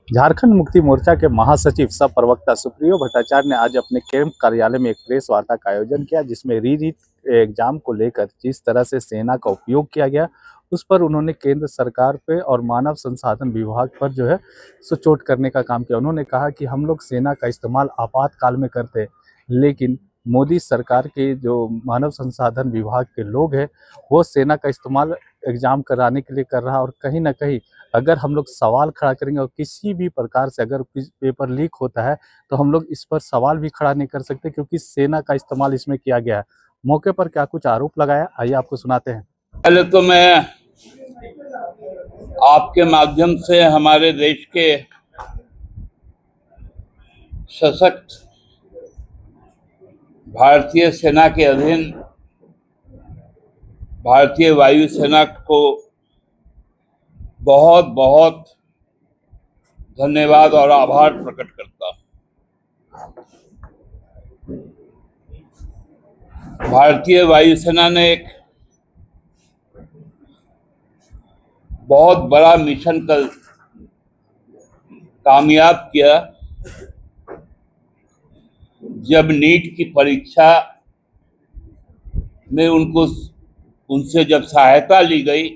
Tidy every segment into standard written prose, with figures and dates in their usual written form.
झारखंड मुक्ति मोर्चा के महासचिव सह प्रवक्ता सुप्रियो भट्टाचार्य ने आज अपने कैंप कार्यालय में एक प्रेस वार्ता का आयोजन किया, जिसमें रीट एग्जाम को लेकर जिस तरह से सेना का उपयोग किया गया उस पर उन्होंने केंद्र सरकार पे और मानव संसाधन विभाग पर जो है सो चोट करने का काम किया। उन्होंने कहा कि हम लोग सेना का इस्तेमाल आपातकाल में करते हैं, लेकिन मोदी सरकार के जो मानव संसाधन विभाग के लोग हैं वो सेना का इस्तेमाल एग्जाम कराने के लिए कर रहा है। और कहीं ना कहीं अगर हम लोग सवाल खड़ा करेंगे और किसी भी प्रकार से अगर पेपर लीक होता है तो हम लोग इस पर सवाल भी खड़ा नहीं कर सकते, क्योंकि सेना का इस्तेमाल इसमें किया गया है। मौके पर क्या कुछ आरोप लगाया, आइए आपको सुनाते हैं। पहले तो मैं आपके माध्यम से हमारे देश के सशक्त भारतीय सेना के अधीन भारतीय वायुसेना को बहुत बहुत धन्यवाद और आभार प्रकट करता हूं। भारतीय वायुसेना ने एक बहुत बड़ा मिशन कल कामयाब किया जब नीट की परीक्षा में उनसे जब सहायता ली गई,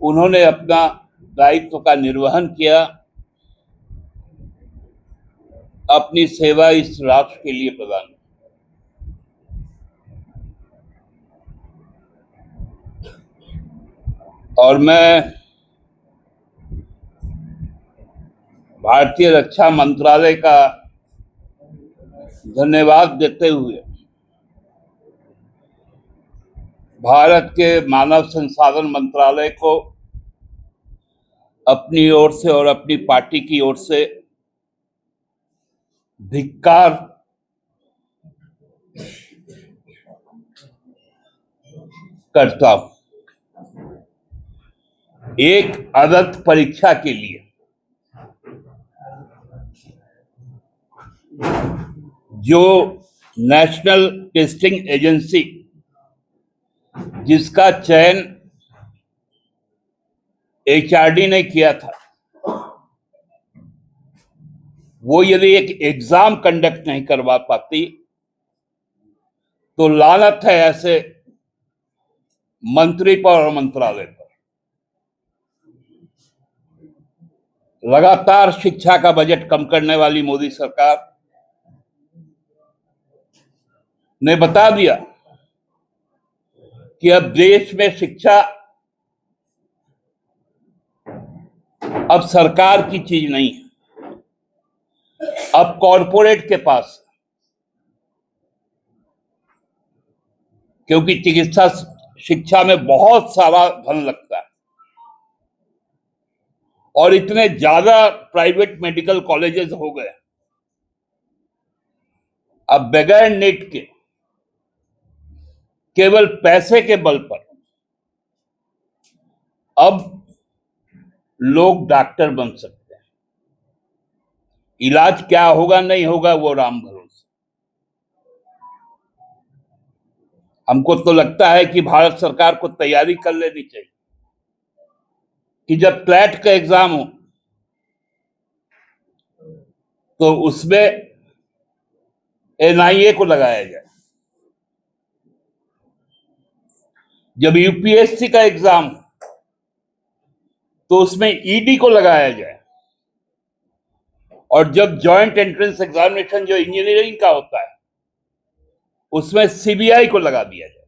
उन्होंने अपना दायित्व का निर्वहन किया, अपनी सेवा इस राष्ट्र के लिए प्रदान की। और मैं भारतीय रक्षा मंत्रालय का धन्यवाद देते हुए भारत के मानव संसाधन मंत्रालय को अपनी ओर से और अपनी पार्टी की ओर से धिक्कार करता हूं। एक आदर्श परीक्षा के लिए जो नेशनल टेस्टिंग एजेंसी जिसका चयन एचआरडी ने किया था, वो यदि एक एग्जाम कंडक्ट नहीं करवा पाती तो लानत है ऐसे मंत्री पर और मंत्रालय पर। लगातार शिक्षा का बजट कम करने वाली मोदी सरकार ने बता दिया कि अब देश में शिक्षा अब सरकार की चीज नहीं है, अब कॉरपोरेट के पास, क्योंकि चिकित्सा शिक्षा में बहुत सारा धन लगता है और इतने ज्यादा प्राइवेट मेडिकल कॉलेजेस हो गए। अब बगैर नीट के केवल पैसे के बल पर अब लोग डॉक्टर बन सकते हैं। इलाज क्या होगा नहीं होगा वो राम भरोसे। हमको तो लगता है कि भारत सरकार को तैयारी कर लेनी चाहिए कि जब क्लैट का एग्जाम हो तो उसमें एनआईए को लगाया जाए, जब यूपीएससी का एग्जाम तो उसमें ईडी को लगाया जाए, और जब जॉइंट एंट्रेंस एग्जामिनेशन जो इंजीनियरिंग का होता है उसमें सीबीआई को लगा दिया जाए।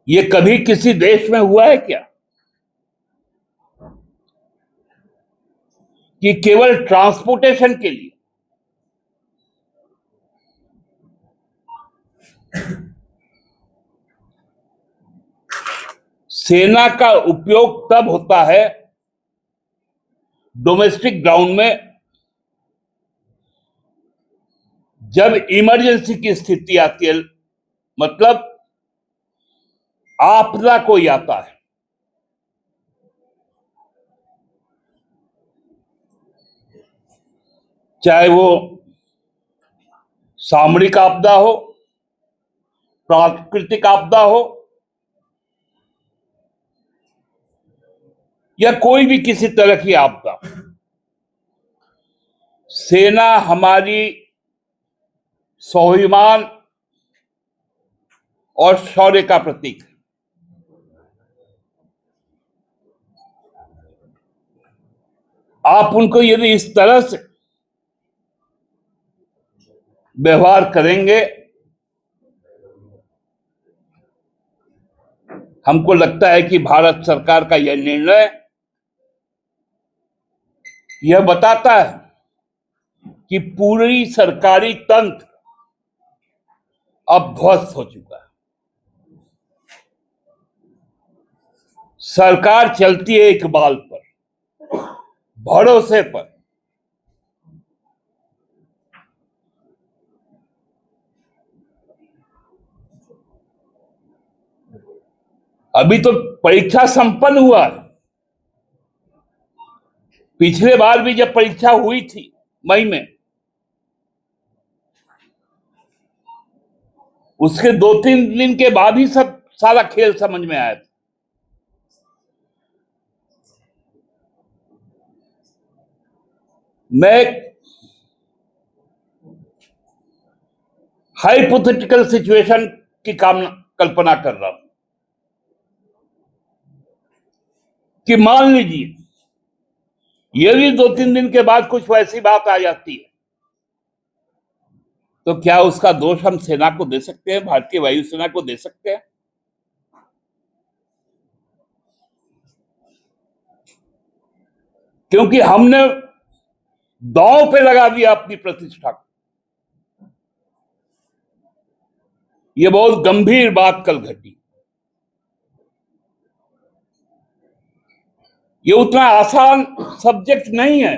ये कभी किसी देश में हुआ है क्या कि केवल ट्रांसपोर्टेशन के लिए सेना का उपयोग तब होता है डोमेस्टिक ग्राउंड में जब इमरजेंसी की स्थिति आती है, मतलब आपदा कोई आता है। चाहे वो सामरिक आपदा हो प्राकृतिक आपदा हो या कोई भी किसी तरह की आपदा, सेना हमारी स्वाभिमान और शौर्य का प्रतीक है। आप उनको यदि इस तरह से व्यवहार करेंगे, हमको लगता है कि भारत सरकार का यह निर्णय यह बताता है कि पूरी सरकारी तंत्र अब ध्वस्त हो चुका है। सरकार चलती है इकबाल पर, भरोसे पर। अभी तो परीक्षा संपन्न हुआ है। पिछले बार भी जब परीक्षा हुई थी मई में, उसके 2-3 दिन के बाद ही सब सारा खेल समझ में आया था। मैं हाइपोथेटिकल सिचुएशन की कल्पना कर रहा हूं कि मान लीजिए यदि 2-3 दिन के बाद कुछ वैसी बात आ जाती है, तो क्या उसका दोष हम सेना को दे सकते हैं, भारतीय वायुसेना को दे सकते हैं? क्योंकि हमने दांव पे लगा दिया अपनी प्रतिष्ठा को। यह बहुत गंभीर बात कल घटी। ये उतना आसान सब्जेक्ट नहीं है।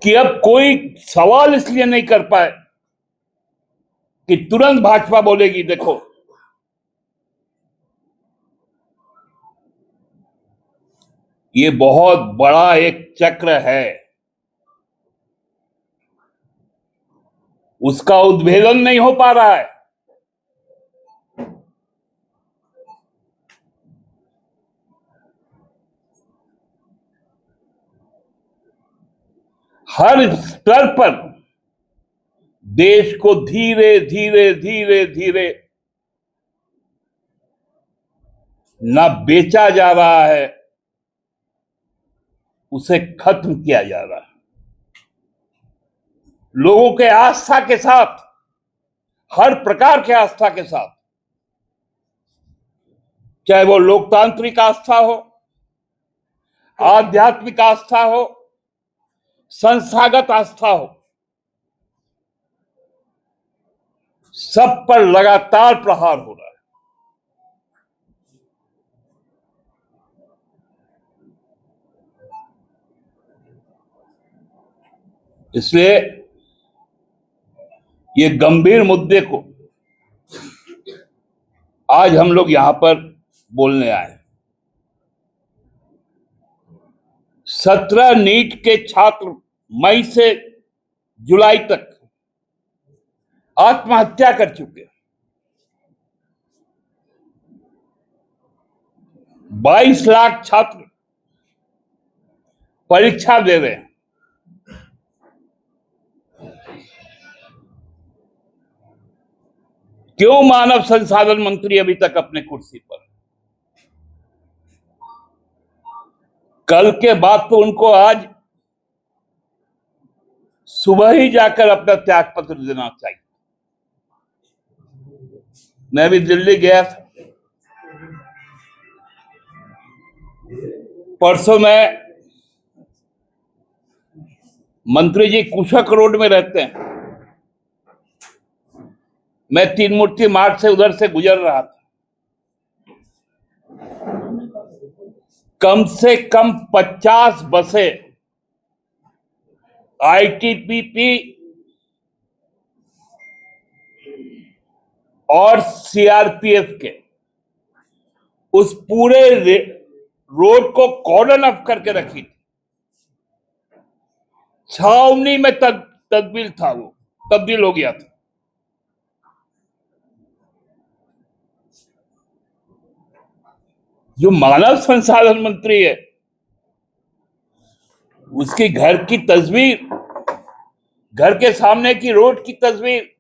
कि अब कोई सवाल इसलिए नहीं कर पाए कि तुरंत भाजपा बोलेगी देखो ये बहुत बड़ा एक चक्र है, उसका उद्भेदन नहीं हो पा रहा है। हर स्तर पर देश को धीरे धीरे धीरे धीरे न बेचा जा रहा है, उसे खत्म किया जा रहा है। लोगों के आस्था के साथ, हर प्रकार के आस्था के साथ, चाहे वो लोकतांत्रिक आस्था हो, आध्यात्मिक आस्था हो, संस्थागत आस्था हो, सब पर लगातार प्रहार हो रहा है। इसलिए ये गंभीर मुद्दे को आज हम लोग यहां पर बोलने आए। 17 नीट के छात्र मई से जुलाई तक आत्महत्या कर चुके हैं। 22 लाख छात्र परीक्षा दे रहे हैं। क्यों मानव संसाधन मंत्री अभी तक अपने कुर्सी पर? कल के बाद तो उनको आज सुबह ही जाकर अपना त्याग पत्र देना चाहिए। मैं भी दिल्ली गया था। परसों में मंत्री जी कुशक रोड में रहते हैं। मैं तीन मूर्ति मार्ग से उधर से गुजर रहा था। कम से कम 50 बसें आईटीबीपी और सीआरपीएफ के उस पूरे रोड को कॉर्डन ऑफ करके रखी थी। छावनी में तब्दील था, वो तब्दील हो गया था। जो मानव संसाधन मंत्री है, उसकी घर की तस्वीर, घर के सामने की रोड की तस्वीर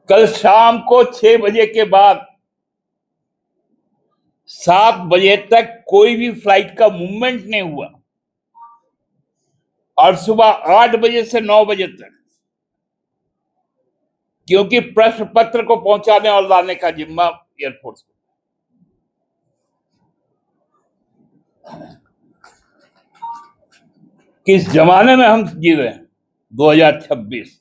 कल शाम को 6 बजे के बाद 7 बजे तक कोई भी फ्लाइट का मूवमेंट नहीं हुआ, और सुबह 8 बजे से 9 बजे तक, क्योंकि प्रश्न पत्र को पहुंचाने और लाने का जिम्मा एयरफोर्स को। किस जमाने में हम जी रहे हैं, 2026।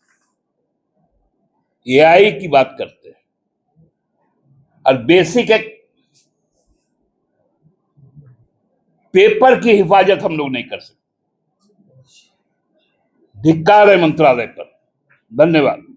एआई की बात करते हैं और बेसिक एक पेपर की हिफाजत हम लोग नहीं कर सकते। धिक्कार है मंत्रालय पर। धन्यवाद।